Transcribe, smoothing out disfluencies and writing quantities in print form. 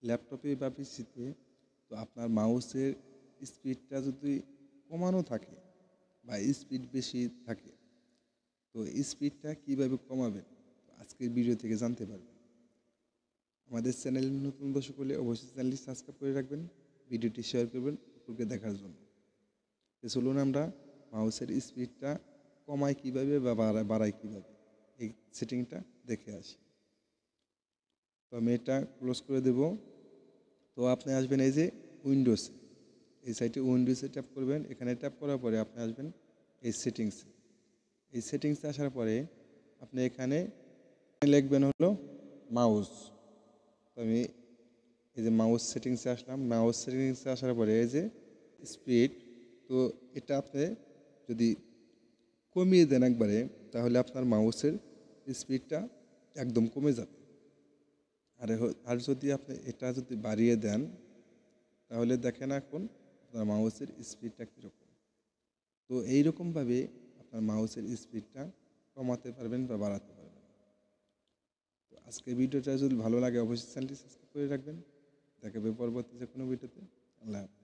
ল্যাপটপে বা পিসিতে তো আপনার মাউসের স্পিডটা যদি কমানো থাকে বা স্পিড বেশি থাকে, তো স্পিডটা কীভাবে কমাবেন আজকের ভিডিও থেকে জানতে পারবেন। আমাদের চ্যানেল নতুন দর্শক হলে অবশ্যই চ্যানেলটি সাবস্ক্রাইব করে রাখবেন, ভিডিওটি শেয়ার করবেন অপরকে দেখার জন্য। তো চলুন আমরা মাউসের স্পিডটা কমাই কীভাবে বা বাড়াই কীভাবে এই সেটিংটা দেখে আসি। তো আমি এটা ক্লোজ করে দেব। তো আপনি আসবেন এই যে উইন্ডোজে, এই সাইটে উইন্ডোজে ট্যাপ করবেন। এখানে ট্যাপ করার পরে আপনি আসবেন এই সেটিংসে। এই সেটিংসে আসার পরে আপনি এখানে লিখবেন হলো মাউস। তো আমি এই যে মাউস সেটিংসে আসলাম। মাউস সেটিংসে আসার পরে এই যে স্পিড, তো এটা আপনি যদি কমিয়ে দেন একবারে, তাহলে আপনার মাউসের স্পিডটা একদম কমে যাবে। আর যদি আপনি এটা যদি বাড়িয়ে দেন, তাহলে দেখেন এখন আপনার মাউসের স্পিডটা কীরকম। তো এইরকমভাবে আপনার মাউসের স্পিডটা কমাতে পারবেন বা বাড়াতে পারবেন। তো আজকের ভিডিওটা যদি ভালো লাগে অবশ্যই চ্যানেলটি সাবস্ক্রাইব করে রাখবেন। দেখা হবে পরবর্তী যে কোনো ভিডিওতে। আল্লাহ হাফেজ।